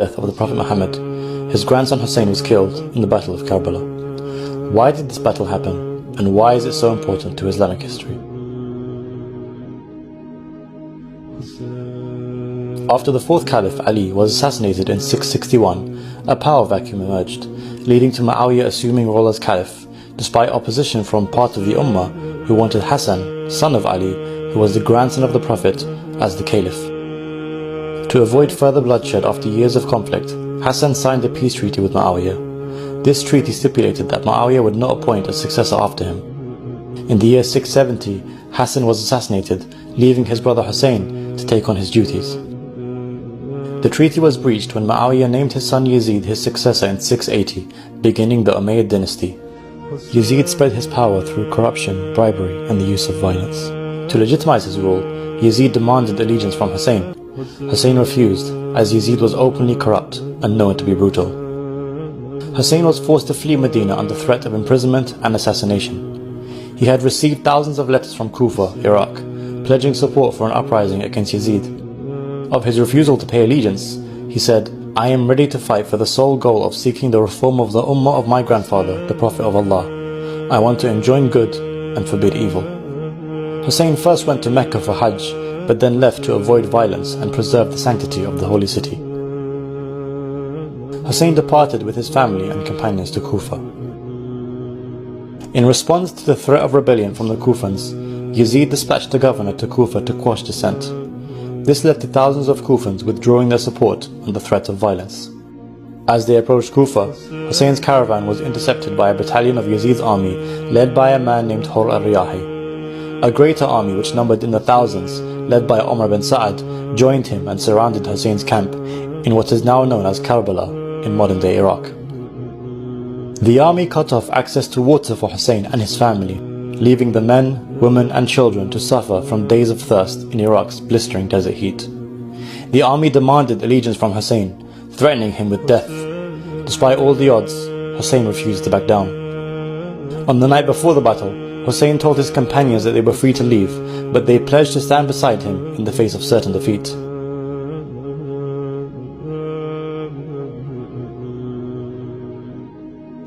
death of the Prophet Muhammad, his grandson Hussein was killed in the Battle of Karbala. Why did this battle happen, and why is it so important to Islamic history? After the fourth Caliph Ali was assassinated in 661, a power vacuum emerged, leading to Muawiyah assuming role as Caliph, despite opposition from part of the Ummah who wanted Hassan, son of Ali, who was the grandson of the Prophet, as the Caliph. To avoid further bloodshed after years of conflict, Hassan signed a peace treaty with Muawiyah. This treaty stipulated that Muawiyah would not appoint a successor after him. In the year 670, Hassan was assassinated, leaving his brother Hussein to take on his duties. The treaty was breached when Muawiyah named his son Yazid his successor in 680, beginning the Umayyad dynasty. Yazid spread his power through corruption, bribery, and the use of violence. To legitimize his rule, Yazid demanded allegiance from Hussein. Hussein refused, as Yazid was openly corrupt and known to be brutal. Hussein was forced to flee Medina under threat of imprisonment and assassination. He had received thousands of letters from Kufa, Iraq, pledging support for an uprising against Yazid. Of his refusal to pay allegiance, he said, "I am ready to fight for the sole goal of seeking the reform of the Ummah of my grandfather, the Prophet of Allah. I want to enjoin good and forbid evil." Hussein first went to Mecca for Hajj, but then left to avoid violence and preserve the sanctity of the holy city. Hussein departed with his family and companions to Kufa. In response to the threat of rebellion from the Kufans, Yazid dispatched the governor to Kufa to quash dissent. This led to thousands of Kufans withdrawing their support under threat of violence. As they approached Kufa, Hussein's caravan was intercepted by a battalion of Yazid's army led by a man named Hur al-Riyahi. A greater army which numbered in the thousands, led by Umar bin Sa'ad, joined him and surrounded Hussein's camp in what is now known as Karbala in modern-day Iraq. The army cut off access to water for Hussein and his family, leaving the men, women and children to suffer from days of thirst in Iraq's blistering desert heat. The army demanded allegiance from Hussein, threatening him with death. Despite all the odds, Hussein refused to back down. On the night before the battle, Hussein told his companions that they were free to leave, but they pledged to stand beside him in the face of certain defeat.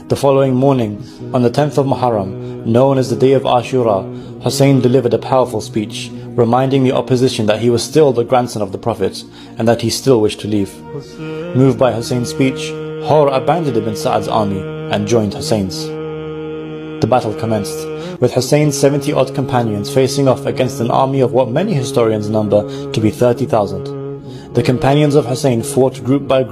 The following morning, on the 10th of Muharram, known as the day of Ashura, Hussein delivered a powerful speech, reminding the opposition that he was still the grandson of the Prophet and that he still wished to leave. Moved by Hussein's speech, Hur abandoned Ibn Sa'ad's army and joined Hussein's. The battle commenced, with Hussein's 70-odd companions facing off against an army of what many historians number to be 30,000. The companions of Hussein fought group by group